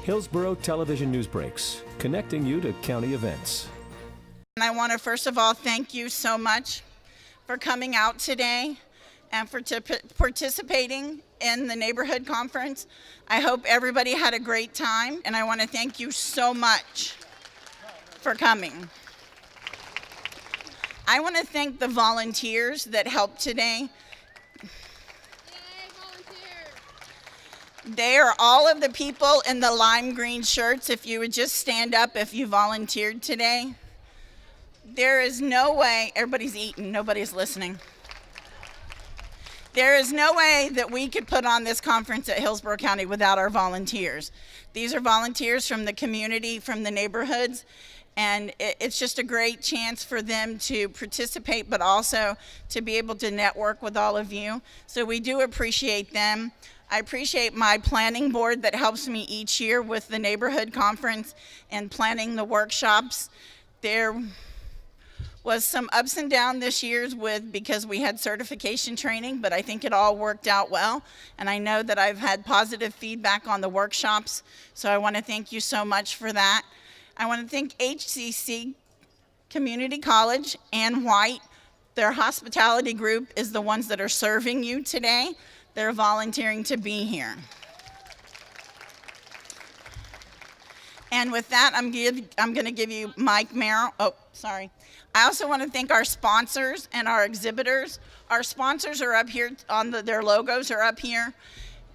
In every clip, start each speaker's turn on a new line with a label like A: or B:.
A: Hillsborough Television News Breaks, connecting you to county events.
B: And I want to first of all thank you so much for coming out today and for participating in the neighborhood conference. I hope everybody had a great time, and I want to thank you so much for coming. I want to thank the volunteers that helped today. They are all of the people in the lime green shirts. If you would just stand up if you volunteered today. There is no way, everybody's eating, nobody's listening. There is no way that we could put on this conference at Hillsborough County without our volunteers. These are volunteers from the community, from the neighborhoods, and it's just a great chance for them to participate, but also to be able to network with all of you. So we do appreciate them. I appreciate my planning board that helps me each year with the neighborhood conference and planning the workshops. There was some ups and downs this year because we had certification training, but I think it all worked out well. And I know that I've had positive feedback on the workshops, so I want to thank you so much for that. I want to thank HCC Community College and White. Their hospitality group is the ones that are serving you today. They're volunteering to be here. And with that, I'm going to give you Mike Merrill. Oh, sorry. I also want to thank our sponsors and our exhibitors. Our sponsors are up here, their logos are up here.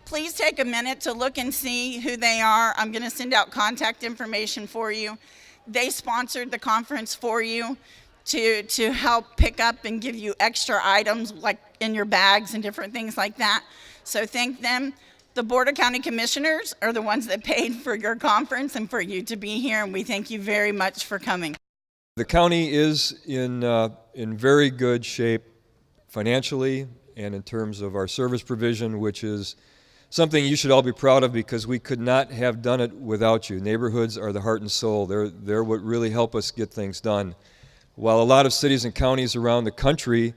B: Please take a minute to look and see who they are. I'm going to send out contact information for you. They sponsored the conference for you to help pick up and give you extra items like in your bags and different things like that. So thank them. The Board of County Commissioners are the ones that paid for your conference and for you to be here, and we thank you very much for coming.
C: The county is in very good shape financially and in terms of our service provision, which is something you should all be proud of because we could not have done it without you. Neighborhoods are the heart and soul. They're what really help us get things done. While a lot of cities and counties around the country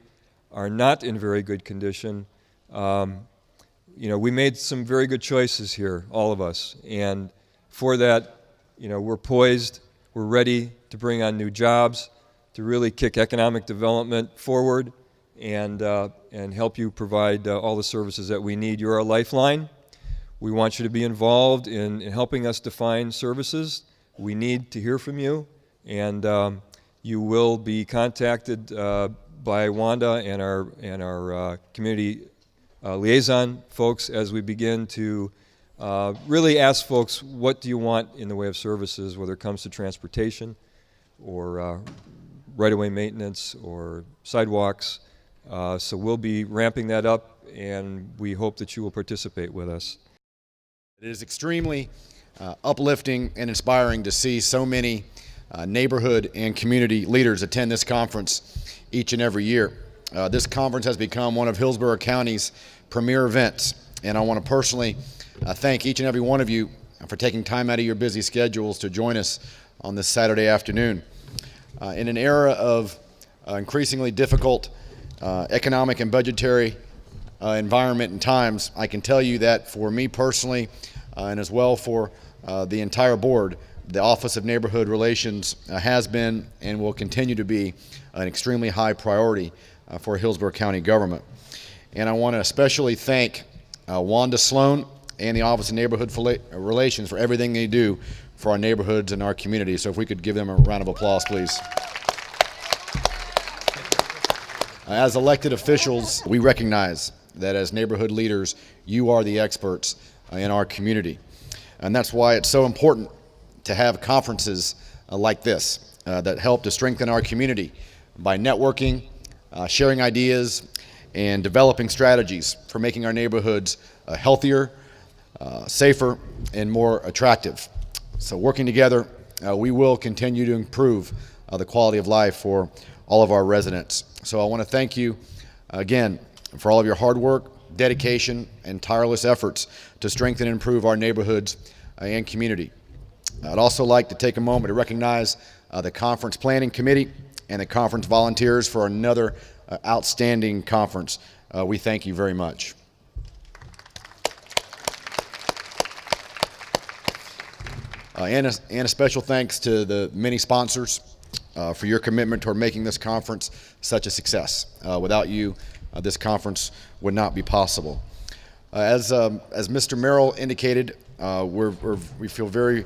C: are not in very good condition, we made some very good choices here, all of us. And for that, we're poised, we're ready to bring on new jobs, to really kick economic development forward and help you provide all the services that we need. You're our lifeline. We want you to be involved in helping us define services. We need to hear from you, and you will be contacted by Wanda and our community liaison folks as we begin to really ask folks, what do you want in the way of services, whether it comes to transportation or right-of-way maintenance or sidewalks. So we'll be ramping that up, and we hope that you will participate with us.
D: It is extremely uplifting and inspiring to see so many neighborhood and community leaders attend this conference each and every year. This conference has become one of Hillsborough County's premier events, and I want to personally thank each and every one of you for taking time out of your busy schedules to join us on this Saturday afternoon. In an era of increasingly difficult economic and budgetary environment and times, I can tell you that for me personally and as well for the entire board, the Office of Neighborhood Relations has been and will continue to be an extremely high priority for Hillsborough County government. And I want to especially thank Wanda Sloan and the Office of Neighborhood Relations for everything they do for our neighborhoods and our community. So if we could give them a round of applause, please. As elected officials, we recognize that as neighborhood leaders, you are the experts in our community. And that's why it's so important to have conferences like this that help to strengthen our community by networking, sharing ideas, and developing strategies for making our neighborhoods healthier, safer, and more attractive. So working together, we will continue to improve the quality of life for all of our residents. So I want to thank you again for all of your hard work, dedication, and tireless efforts to strengthen and improve our neighborhoods and community. I'd also like to take a moment to recognize the Conference Planning Committee and the conference volunteers for another outstanding conference. We thank you very much. And a special thanks to the many sponsors for your commitment toward making this conference such a success. Without you, this conference would not be possible. As Mr. Merrill indicated, we feel very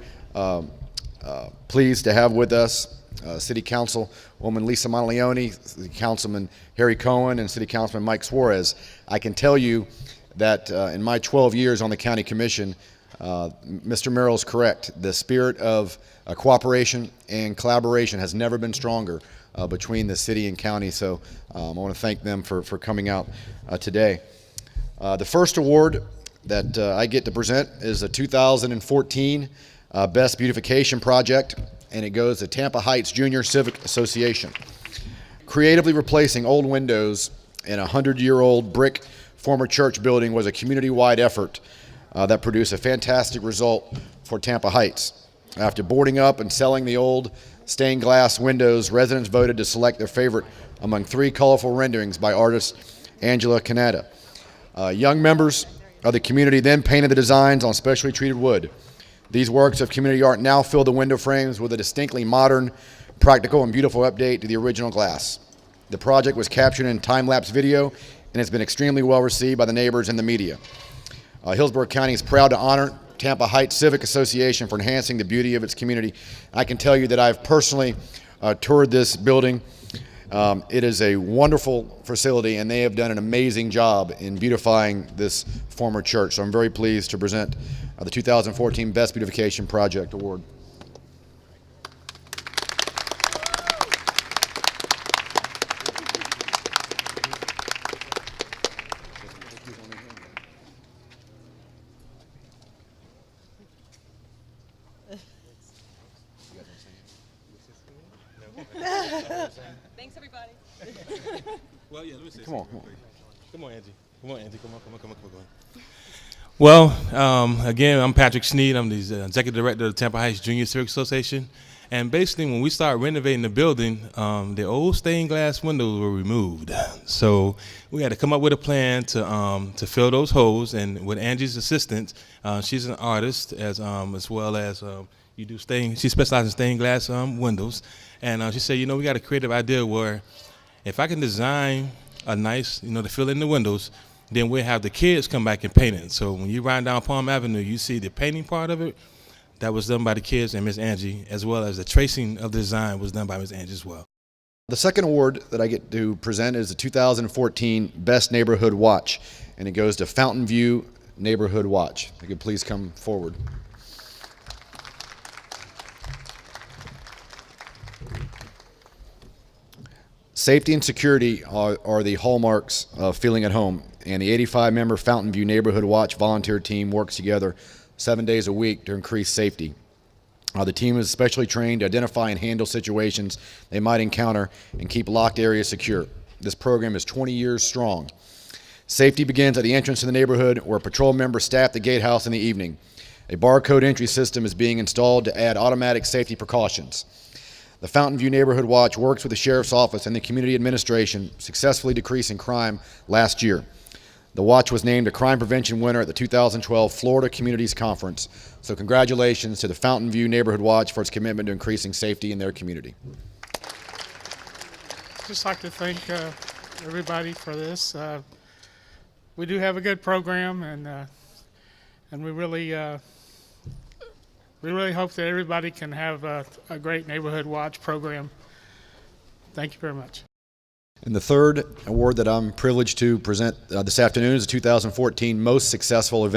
D: pleased to have with us City Councilwoman Lisa Monteleone, City Councilman Harry Cohen, and City Councilman Mike Suarez. I can tell you that in my 12 years on the County Commission, Mr. Merrill is correct. The spirit of cooperation and collaboration has never been stronger between the city and county, so I want to thank them for coming out today. The first award that I get to present is the 2014 Best Beautification Project, and it goes to Tampa Heights Junior Civic Association. Creatively replacing old windows in a 100-year-old brick former church building was a community-wide effort that produced a fantastic result for Tampa Heights. After boarding up and selling the old stained glass windows, residents voted to select their favorite among 3 colorful renderings by artist Angela Canada. Young members of the community then painted the designs on specially treated wood. These works of community art now fill the window frames with a distinctly modern, practical, and beautiful update to the original glass. The project was captured in time-lapse video and has been extremely well received by the neighbors and the media. Hillsborough County is proud to honor Tampa Heights Civic Association for enhancing the beauty of its community. I can tell you that I've personally toured this building. It is a wonderful facility, and they have done an amazing job in beautifying this former church. So I'm very pleased to present the 2014 Best Beautification Project Award.
E: Thanks, everybody.
F: Well, yeah, let me say
D: Come on.
F: Come on, Angie. Come on, Angie. Come on. Well, again, I'm Patrick Sneed. I'm the Executive Director of the Tampa Heights Junior Civic Association. And basically, when we started renovating the building, the old stained glass windows were removed. So we had to come up with a plan to fill those holes. And with Angie's assistance, she's an artist as well as you do she specializes in stained glass windows. And she said, we got a creative idea where if I can design a nice, to fill in the windows, then we'll have the kids come back and paint it. So when you ride down Palm Avenue, you see the painting part of it. That was done by the kids and Miss Angie, as well as the tracing of the design was done by Miss Angie as well.
D: The second award that I get to present is the 2014 Best Neighborhood Watch, and it goes to Fountain View Neighborhood Watch. If you could please come forward. Safety and security are the hallmarks of feeling at home, and the 85-member Fountain View Neighborhood Watch volunteer team works together 7 days a week to increase safety. The team is specially trained to identify and handle situations they might encounter and keep locked areas secure. This program is 20 years strong. Safety begins at the entrance to the neighborhood, where patrol members staff the gatehouse in the evening. A barcode entry system is being installed to add automatic safety precautions. The Fountain View Neighborhood Watch works with the Sheriff's Office and the Community Administration, successfully decreasing crime last year. The watch was named a crime prevention winner at the 2012 Florida Communities Conference. So congratulations to the Fountain View Neighborhood Watch for its commitment to increasing safety in their community.
G: Just like to thank everybody for this. We do have a good program, and we really hope that everybody can have a great neighborhood watch program. Thank you very much.
D: And the third award that I'm privileged to present this afternoon is the 2014 Most Successful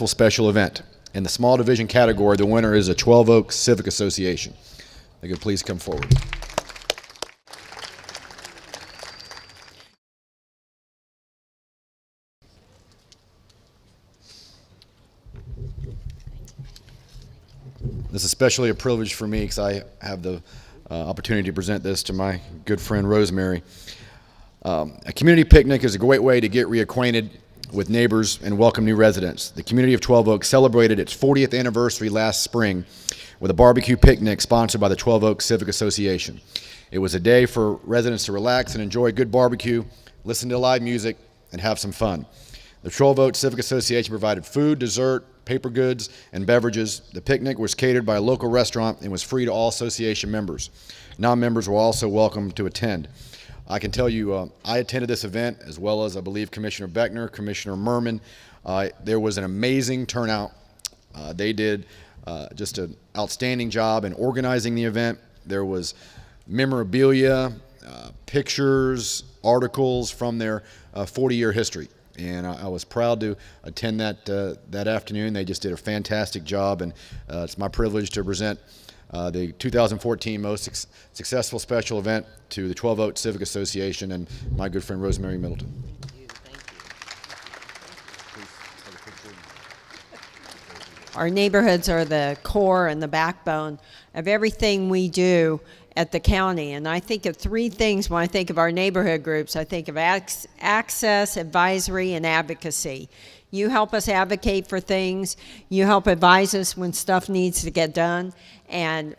D: Special Event. In the small division category, the winner is a 12 Oaks Civic Association. If you could please come forward. This is especially a privilege for me because I have the opportunity to present this to my good friend Rosemary. A community picnic is a great way to get reacquainted with neighbors and welcome new residents. The community of 12 Oaks celebrated its 40th anniversary last spring with a barbecue picnic sponsored by the 12 Oaks Civic Association. It was a day for residents to relax and enjoy good barbecue, listen to live music, and have some fun. The 12-Vote Civic Association provided food, dessert, paper goods, and beverages. The picnic was catered by a local restaurant and was free to all association members. Non-members were also welcome to attend. I can tell you, I attended this event, as well as I believe Commissioner Beckner, Commissioner Murman. There was an amazing turnout. They did just an outstanding job in organizing the event. There was memorabilia, pictures, articles from their 40-year history. And I was proud to attend that afternoon. They just did a fantastic job, and it's my privilege to present the 2014 most successful special event to the 12-Vote Civic Association and my good friend Rosemary Middleton.
H: Our neighborhoods are the core and the backbone of everything we do at the county. And I think of three things when I think of our neighborhood groups. I think of access, advisory, and advocacy. You help us advocate for things. You help advise us when stuff needs to get done. And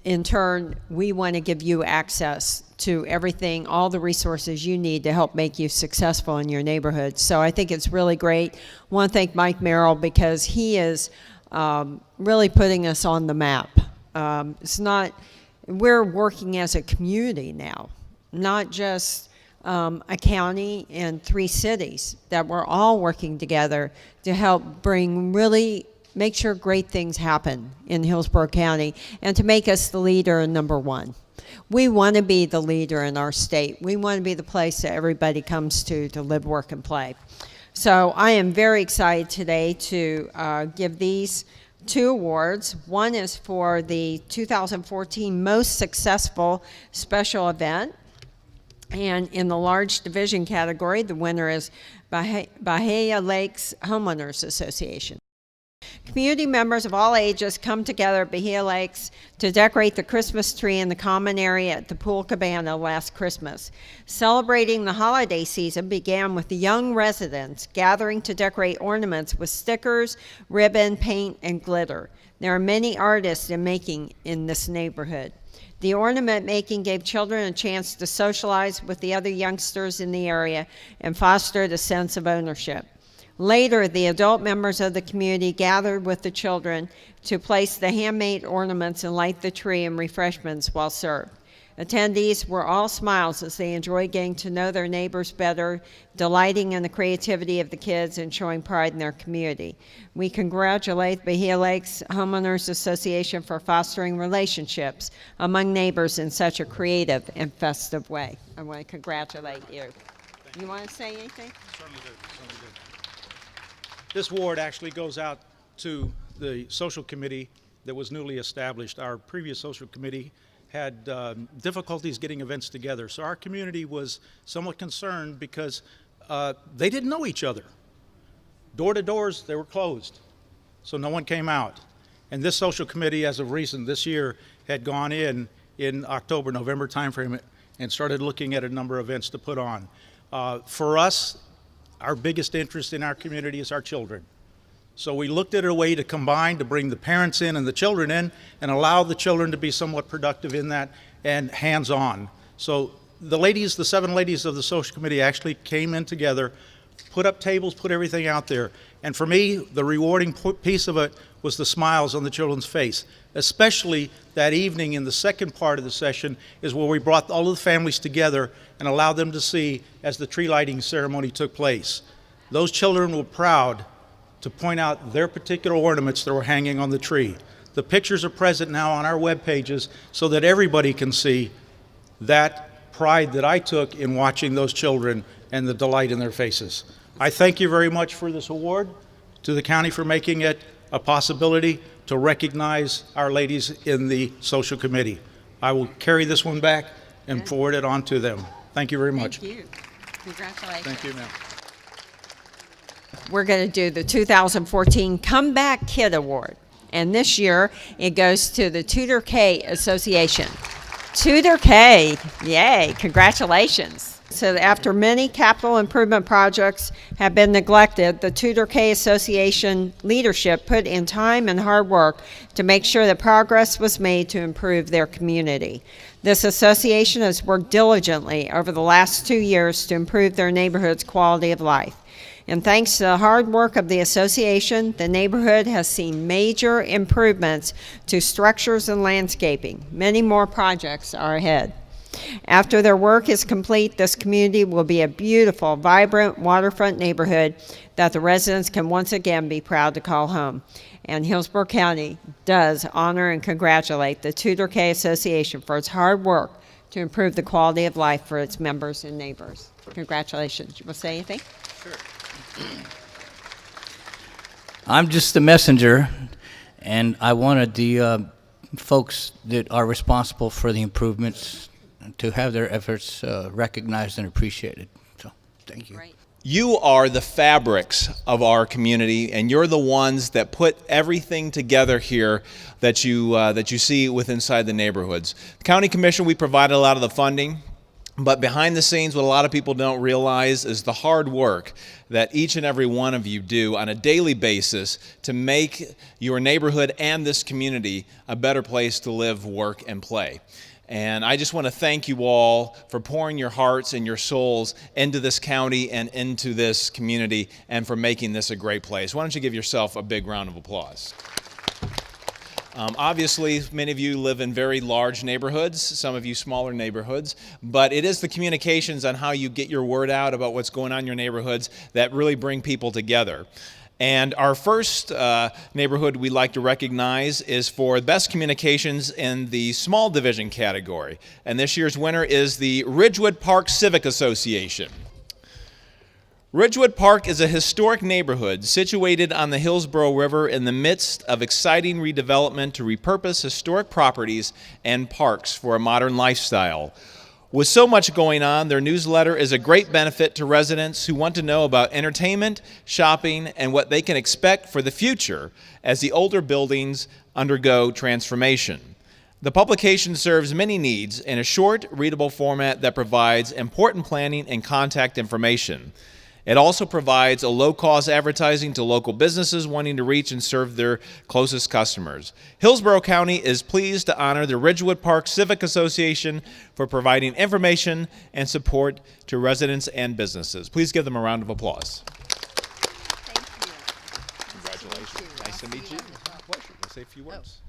H: in turn, we want to give you access to everything, all the resources you need to help make you successful in your neighborhood. So I think it's really great. I want to thank Mike Merrill because he is really putting us on the map. We're working as a community now, not just a county and 3 cities, that we're all working together to help make sure great things happen in Hillsborough County and to make us the leader in number 1. We want to be the leader in our state. We want to be the place that everybody comes to live, work, and play. So I am very excited today to give these 2 awards. One is for the 2014 Most Successful Special Event. And in the large division category, the winner is Bahia Lakes Homeowners Association. Community members of all ages come together at Bahia Lakes to decorate the Christmas tree in the common area at the Pool Cabana last Christmas. Celebrating the holiday season began with the young residents gathering to decorate ornaments with stickers, ribbon, paint, and glitter. There are many artists in this neighborhood. The ornament making gave children a chance to socialize with the other youngsters in the area and fostered a sense of ownership. Later, the adult members of the community gathered with the children to place the handmade ornaments and light the tree and refreshments while served. Attendees were all smiles as they enjoyed getting to know their neighbors better, delighting in the creativity of the kids and showing pride in their community. We congratulate Bahia Lakes Homeowners Association for fostering relationships among neighbors in such a creative and festive way. I want to congratulate you. You want to say anything?
I: Certainly do. This award actually goes out to the social committee that was newly established. Our previous social committee had difficulties getting events together, so our community was somewhat concerned because they didn't know each other. Door to doors, they were closed, so no one came out. And this social committee, as of recent this year, had gone in October, November timeframe and started looking at a number of events to put on. For us, our biggest interest in our community is our children. So we looked at a way to combine, to bring the parents in and the children in and allow the children to be somewhat productive in that and hands-on. So the 7 ladies of the social committee actually came in together, put up tables, put everything out there. And for me, the rewarding piece of it was the smiles on the children's face, especially that evening in the second part of the session is where we brought all of the families together and allowed them to see as the tree lighting ceremony took place. Those children were proud to point out their particular ornaments that were hanging on the tree. The pictures are present now on our web pages so that everybody can see that pride that I took in watching those children and the delight in their faces. I thank you very much for this award, to the county for making it a possibility to recognize our ladies in the social committee. I will carry this one back and forward it on to them. Thank you very much.
H: Thank you. Congratulations.
I: Thank you, ma'am.
H: We're going to do the 2014 Comeback Kid Award. And this year, it goes to the Tudor K Association. Tudor K, yay, congratulations. So after many capital improvement projects have been neglected, the Tudor K Association leadership put in time and hard work to make sure that progress was made to improve their community. This association has worked diligently over the last 2 years to improve their neighborhood's quality of life. And thanks to the hard work of the association, the neighborhood has seen major improvements to structures and landscaping. Many more projects are ahead. After their work is complete, this community will be a beautiful, vibrant waterfront neighborhood that the residents can once again be proud to call home. And Hillsborough County does honor and congratulate the Tudor K Association for its hard work to improve the quality of life for its members and neighbors. Congratulations. You want to say anything?
J: I'm just the messenger, and I wanted the folks that are responsible for the improvements to have their efforts recognized and appreciated. So, thank you.
H: Great.
K: You are the fabrics of our community, and you're the ones that put everything together here that you see with inside the neighborhoods. The County Commission, we provided a lot of the funding, but behind the scenes, what a lot of people don't realize is the hard work that each and every one of you do on a daily basis to make your neighborhood and this community a better place to live, work, and play. And I just want to thank you all for pouring your hearts and your souls into this county and into this community and for making this a great place. Why don't you give yourself a big round of applause? Obviously, many of you live in very large neighborhoods, some of you smaller neighborhoods, but it is the communications on how you get your word out about what's going on in your neighborhoods that really bring people together. And our first neighborhood we'd like to recognize is for best communications in the small division category. And this year's winner is the Ridgewood Park Civic Association. Ridgewood Park is a historic neighborhood situated on the Hillsborough River in the midst of exciting redevelopment to repurpose historic properties and parks for a modern lifestyle. With so much going on, their newsletter is a great benefit to residents who want to know about entertainment, shopping, and what they can expect for the future as the older buildings undergo transformation. The publication serves many needs in a short, readable format that provides important planning and contact information. It also provides a low-cost advertising to local businesses wanting to reach and serve their closest customers. Hillsborough County is pleased to honor the Ridgewood Park Civic Association for providing information and support to residents and businesses. Please give them a round of applause.
H: Thank you.
K: Congratulations. Nice to meet you. Pleasure. We'll say a few words.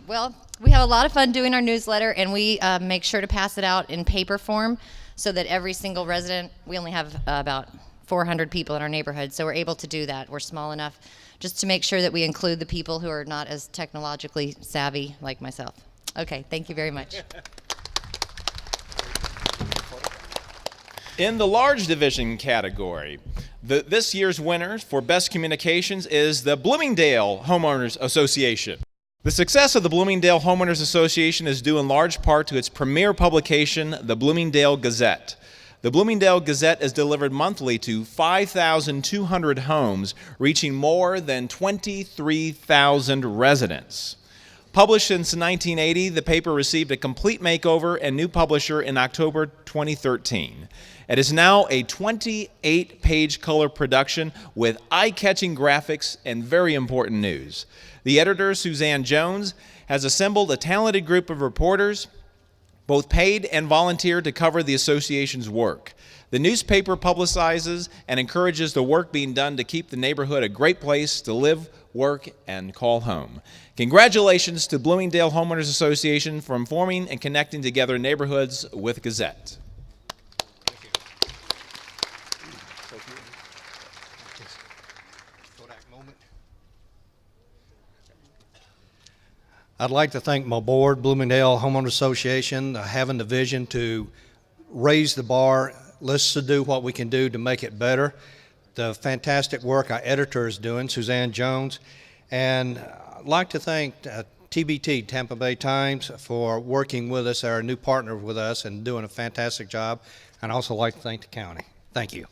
E: Well, we have a lot of fun doing our newsletter, and we make sure to pass it out in paper form so that every single resident, we only have about 400 people in our neighborhood, so we're able to do that. We're small enough just to make sure that we include the people who are not as technologically savvy like myself. Okay, thank you very much.
K: In the large division category, this year's winner for best communications is the Bloomingdale Homeowners Association. The success of the Bloomingdale Homeowners Association is due in large part to its premier publication, the Bloomingdale Gazette. The Bloomingdale Gazette is delivered monthly to 5,200 homes, reaching more than 23,000 residents. Published since 1980, the paper received a complete makeover and new publisher in October 2013. It is now a 28-page color production with eye-catching graphics and very important news. The editor, Suzanne Jones, has assembled a talented group of reporters, both paid and volunteer, to cover the association's work. The newspaper publicizes and encourages the work being done to keep the neighborhood a great place to live, work, and call home. Congratulations to Bloomingdale Homeowners Association for informing and connecting together neighborhoods with Gazette.
L: I'd like to thank my board, Bloomingdale Homeowners Association, having the vision to raise the bar. Let's do what we can do to make it better. The fantastic work our editor is doing, Suzanne Jones. And I'd like to thank TBT, Tampa Bay Times, for working with us, our new partner with us, and doing a fantastic job. And I'd also like to thank the county. Thank you.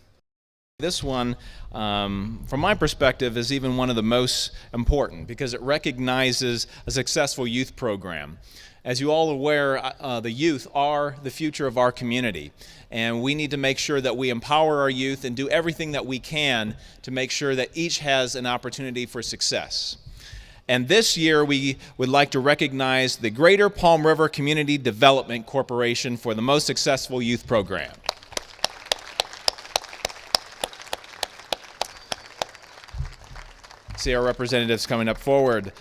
K: This one, from my perspective, is even one of the most important because it recognizes a successful youth program. As you all are aware, the youth are the future of our community, and we need to make sure that we empower our youth and do everything that we can to make sure that each has an opportunity for success. And this year, we would like to recognize the Greater Palm River Community Development Corporation for the most successful youth program. See our representatives coming up forward.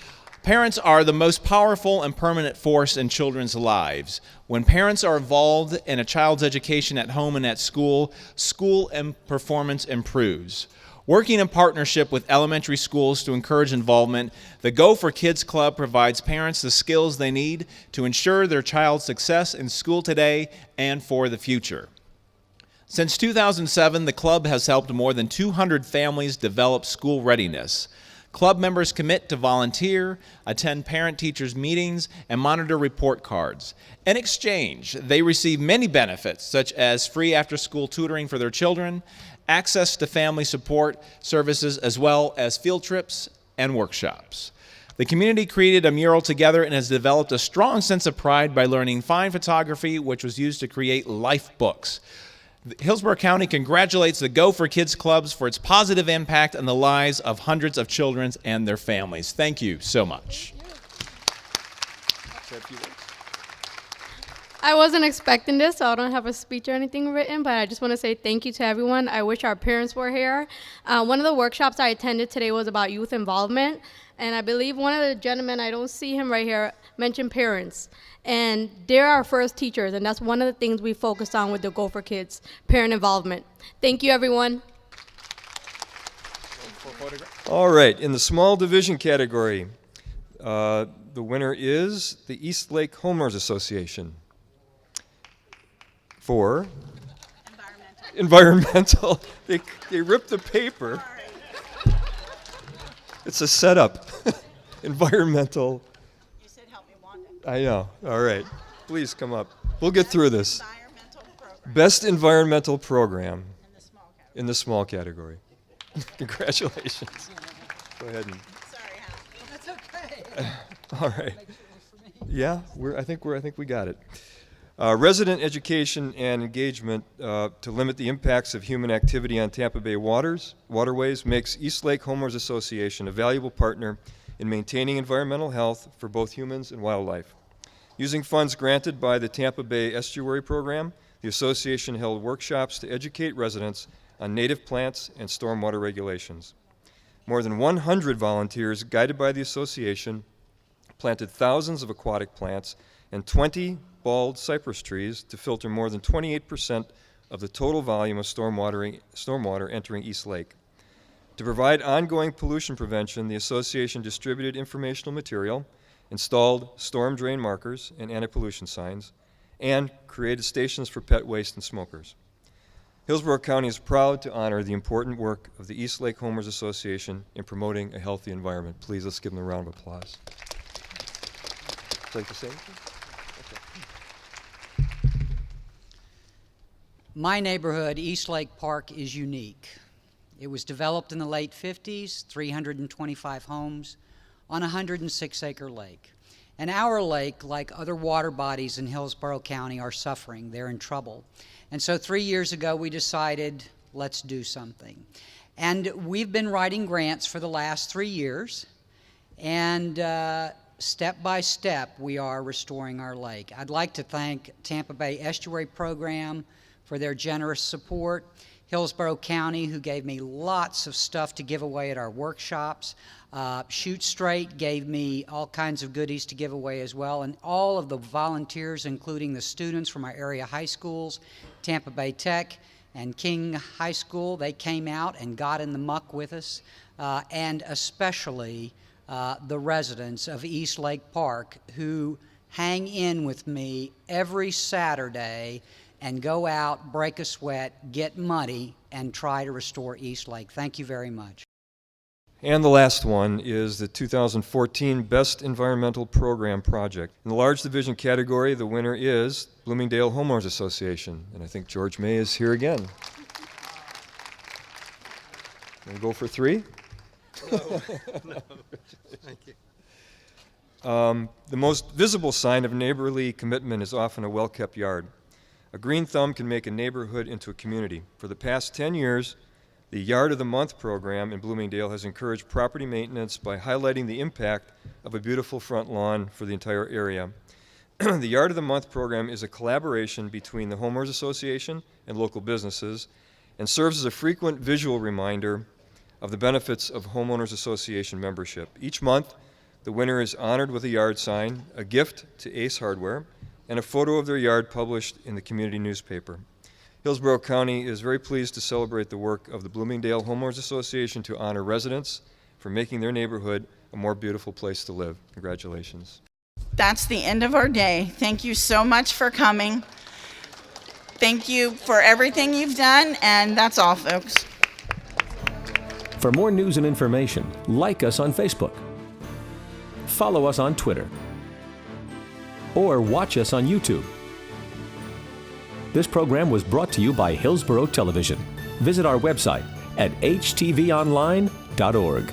K: Parents are the most powerful and permanent force in children's lives. When parents are involved in a child's education at home and at school, school performance improves. Working in partnership with elementary schools to encourage involvement, the Gopher Kids Club provides parents the skills they need to ensure their child's success in school today and for the future. Since 2007, the club has helped more than 200 families develop school readiness. Club members commit to volunteer, attend parent-teachers meetings, and monitor report cards. In exchange, they receive many benefits, such as free after-school tutoring for their children, access to family support services, as well as field trips and workshops. The community created a mural together and has developed a strong sense of pride by learning fine photography, which was used to create life books. Hillsborough County congratulates the Gopher Kids Clubs for its positive impact on the lives of hundreds of children and their families. Thank you so much.
M: I wasn't expecting this, so I don't have a speech or anything written, but I just want to say thank you to everyone. I wish our parents were here. One of the workshops I attended today was about youth involvement, and I believe one of the gentlemen, I don't see him right here, mentioned parents. And they're our first teachers, and that's one of the things we focus on with the Gopher Kids, parent involvement. Thank you, everyone.
C: All right, in the small division category, the winner is the East Lake Homeowners Association for environmental. They ripped the paper. It's a setup. Environmental.
B: You said help me Wanda.
C: I know. All right. Please come up. We'll get through this. Best environmental program in the small category. Congratulations. Go ahead and.
B: Sorry, Hal.
N: That's okay.
C: All right. Yeah, I think we got it. Resident education and engagement to limit the impacts of human activity on Tampa Bay waterways makes East Lake Homeowners Association a valuable partner in maintaining environmental health for both humans and wildlife. Using funds granted by the Tampa Bay Estuary Program, the association held workshops to educate residents on native plants and stormwater regulations. More than 100 volunteers, guided by the association, planted thousands of aquatic plants and 20 bald cypress trees to filter more than 28% of the total volume of stormwater entering East Lake. To provide ongoing pollution prevention, the association distributed informational material, installed storm drain markers and anti-pollution signs, and created stations for pet waste and smokers. Hillsborough County is proud to honor the important work of the East Lake Homeowners Association in promoting a healthy environment. Please, let's give them a round of applause. Would you like to say anything?
N: My neighborhood, East Lake Park, is unique. It was developed in the late 50s, 325 homes on a 106-acre lake. And our lake, like other water bodies in Hillsborough County, are suffering. They're in trouble. And so 3 years ago, we decided, let's do something. And we've been writing grants for the last 3 years. And step by step, we are restoring our lake. I'd like to thank Tampa Bay Estuary Program for their generous support, Hillsborough County, who gave me lots of stuff to give away at our workshops. Shoot Straight gave me all kinds of goodies to give away as well, and all of the volunteers, including the students from our area high schools, Tampa Bay Tech and King High School, they came out and got in the muck with us, and especially the residents of East Lake Park, who hang in with me every Saturday and go out, break a sweat, get muddy, and try to restore East Lake. Thank you very much.
C: And the last one is the 2014 Best Environmental Program Project. In the large division category, the winner is Bloomingdale Homeowners Association. And I think George May is here again. We'll go for three?
L: No. Thank you.
C: The most visible sign of neighborly commitment is often a well-kept yard. A green thumb can make a neighborhood into a community. For the past 10 years, the Yard of the Month program in Bloomingdale has encouraged property maintenance by highlighting the impact of a beautiful front lawn for the entire area. The Yard of the Month program is a collaboration between the Homeowners Association and local businesses and serves as a frequent visual reminder of the benefits of Homeowners Association membership. Each month, the winner is honored with a yard sign, a gift to Ace Hardware, and a photo of their yard published in the community newspaper. Hillsborough County is very pleased to celebrate the work of the Bloomingdale Homeowners Association to honor residents for making their neighborhood a more beautiful place to live. Congratulations.
B: That's the end of our day. Thank you so much for coming. Thank you for everything you've done, and that's all, folks.
A: For more news and information, like us on Facebook, follow us on Twitter, or watch us on YouTube. This program was brought to you by Hillsborough Television. Visit our website at htvonline.org.